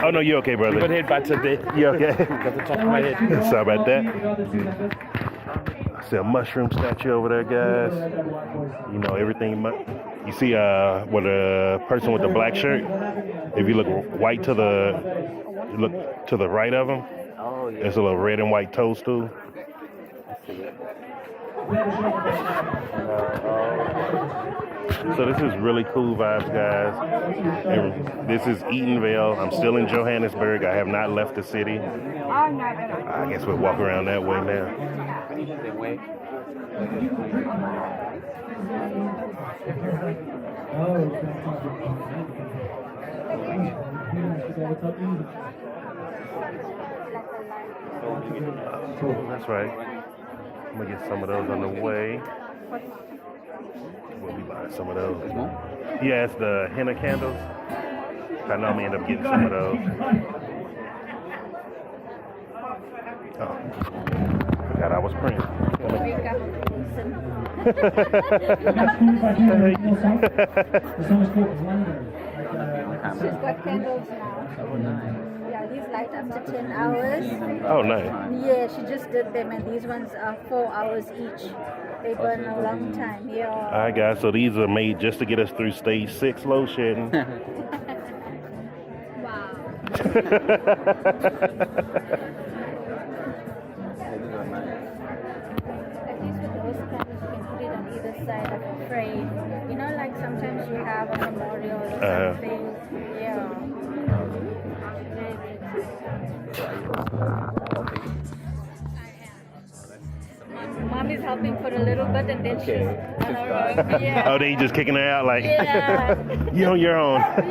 Oh no, you okay, brother? Got hit by today. You okay? Got the top of my head. Sorry about that. I see a mushroom statue over there, guys. You know everything. You see, with a person with the black shirt. If you look right to the, right of him. Oh yeah. There's a little red and white toadstool. So this is really cool vibes, guys. And this is Eatonville. I'm still in Johannesburg. I have not left the city. I guess we'll walk around that way now. Oh, that's right. I'm gonna get some of those on the way. We'll be buying some of those. Yeah, it's the henna candles. I know I'm gonna end up getting some of those. Oh, forgot I was praying. She's got candles now. Yeah, these light up to 10 hours. Oh, nice. Yeah, she just did them, and these ones are 4 hours each. They burn a long time. Yeah. All right, guys. So these are made just to get us through stage 6 load shedding. Wow. At least with those candles, you can put it on either side of a frame. You know, like sometimes you have a memorial or something. Yeah. Mommy's helping for a little bit, and then she's on her own. Yeah. Oh, then you just kicking her out like, Yeah. you on your own. How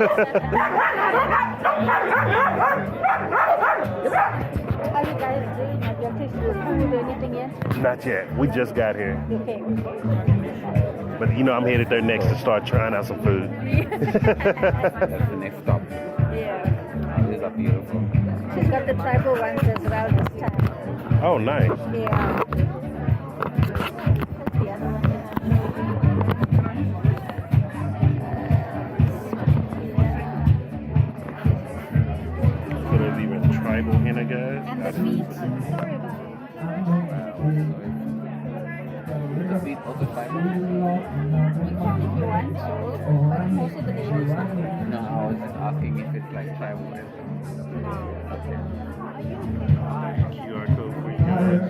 you guys doing? Have you tasted the food or anything yet? Not yet. We just got here. Okay. But you know, I'm headed there next to start trying out some food. That's the next stop. Yeah. These are beautiful. She's got the tribal ones as well this time. Oh, nice. Yeah. The other one So there's even tribal henna, guys. and the sweet. Sorry about it. The sweet also tribal. You can if you want to, but most of the ladies don't. No, I was just asking if it's like tribal. QR code for you guys.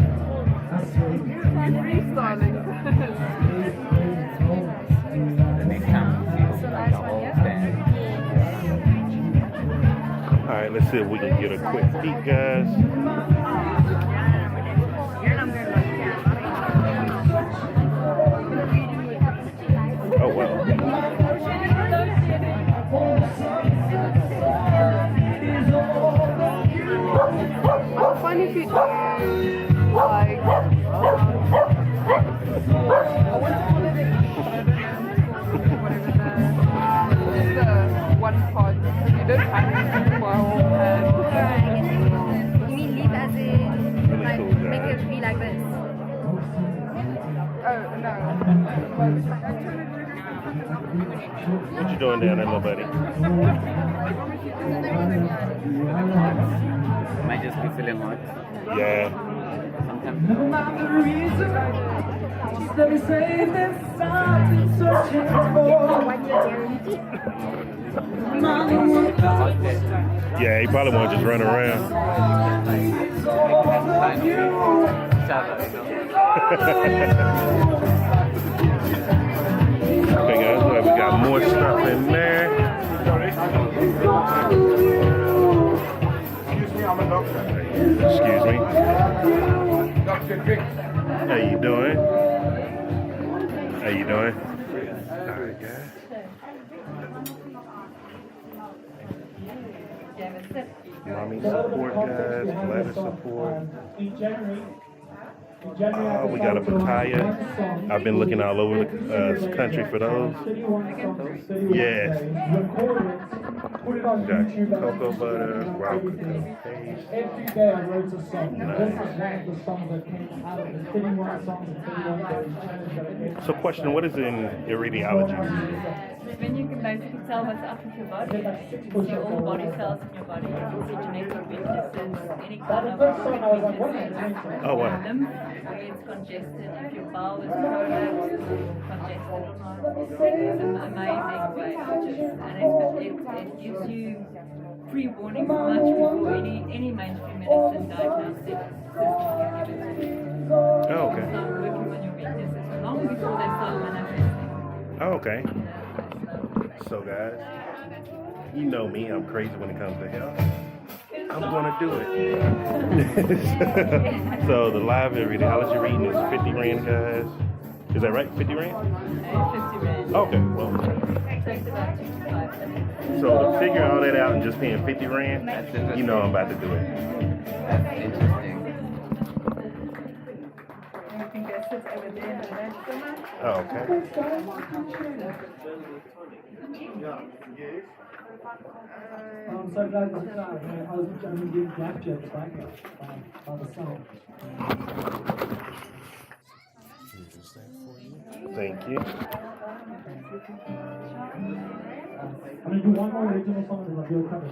The next time we will So the last one, whole yeah? stand. All right, let's see if we can get a quick peek, guys. Oh, wow. How fun if you do like just the one pod. You don't have to wow You mean leave as in, Really like, cool, make guys. it be like this? oh no. What you doing down there, little buddy? Might just be feeling hot. Yeah. Sometimes. Yeah, he probably want to just run around. Okay, guys, well, we got more stuff in there. Excuse me. How you doing? How you doing? All right, guys. Mommy support, guys. Bladder support. We got a pataya. I've been looking all over the country for those. Yes. put it on Got YouTube. cocoa butter, raw Everything. paste. Every day I wrote a song. This is one of the songs that came out of the 31 songs and 31 days challenge that I made. So, question: what is in Iridology? When you can basically tell what's up with your body, you can see all the body cells in your body, you can see genetic weaknesses, any kind of weaknesses, Oh, wow. lymph, where it's congested, if your bowel is prolapsed, congested or not. It's an amazing way to just, and it gives you pre-warning much before any mainstream medicine diagnostic system can give it to you. Oh, okay. So working on your weaknesses long before they start manifesting. Oh, okay. So, guys, you know me. I'm crazy when it comes to health. I'm gonna do it. So the live Iridology reading is 50 rand, guys. Is that right? 50 rand? 50 rand. Okay. Well, Takes about 2 to 5 minutes. so to figure all that out and just paying 50 rand, That's interesting. you know I'm about to do it. That's interesting. I think that sits over there in the left corner. Oh, okay. I'm so glad that I was only doing blackjack at the back by the sound. Thank you. I'm going to do one more original song and then I'll do a cover.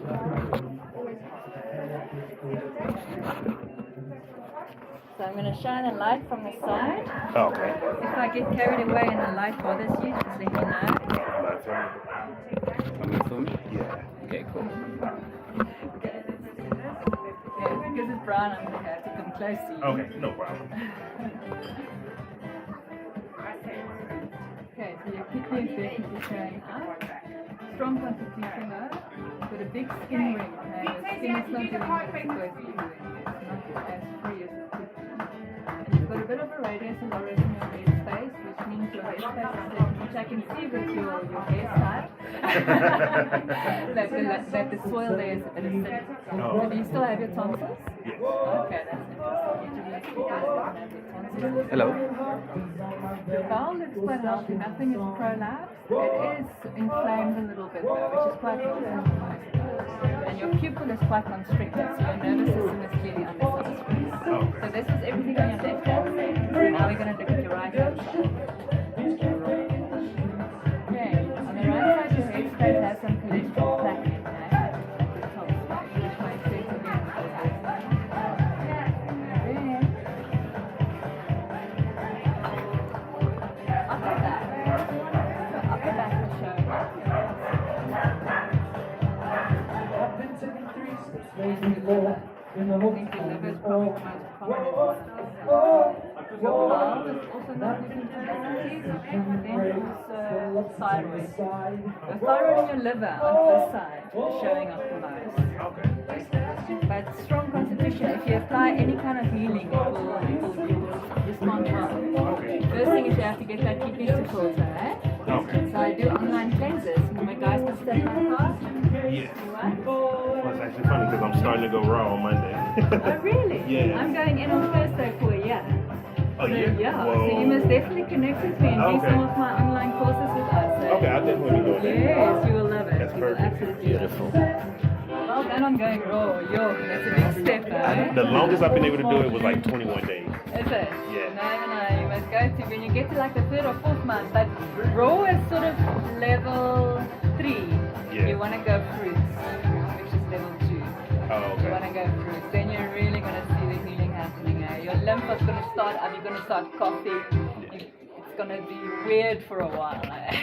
So I'm going to shine a light from the side. Oh, okay. If I get carried away and the light bothers you, just let me know. Coming soon? Yeah. Okay, cool. Okay, let's do this. Yeah, because it's brown, I'm going to have to come close to you. Okay, no problem. Okay, so your kidney is definitely showing up. Strong constitution though, with a big skin ring. Okay, your skin is not doing what it's supposed to be doing. It's not as free as it could be. And you've got a bit of a radius and loris in your head space, which means your head space is certain, which I can see with your hair type. that the soil there is a bit acidic. Oh. Do you still have your tonsils? Yes. Okay, that's interesting. You really speak as you have your tonsils. Hello. The bowel looks quite healthy, nothing is prolapsed. It is inflamed a little bit though, which is quite interesting. And your pupil is quite constricted, so your nervous system is clearly under some stress. So this was everything on your left hand side. Now we're going to look at your right hand side. Okay, on the right side your head space has some cholesterol plaque in there. At the top space, which makes sense to be in the back. Upper back. So upper back is showing up. I've been taking 3 steps, maybe 4 in the I hook. think your liver is probably the most prominent. Your bowel is also not looking too healthy. Then also thyroid. Your thyroid and your liver on this side is showing up the most. But strong constitution, if you apply any kind of healing, it will respond well. First thing is you have to get that kidneys to filter, eh? Okay. So I do online cleanses. My guys can step my car. Yes. What? Well, it's actually funny because I'm starting to go raw on Monday. Oh really? Yeah. I'm going in on Thursday for a year. Oh, So, yeah? yeah. Whoa. So you must definitely connect with me and do Okay. some of my online courses with us. So Okay, I'll definitely be doing that. yes, you will love it. That's You will perfect. absolutely beautiful. Well done on going raw. Yo, that's a big step, eh? The longest I've been able to do it was like 21 days. Is it? Yeah. No. You must go to when you get to like the 3rd or 4th month. But raw is sort of level 3. Yeah. You want to go fruits, which is level 2. Oh, You want okay. to go fruits. Then you're really going to see the healing happening. Eh? Your lymph is going to start up. You're going to start coughing. It's going to be weird for a while. Eh?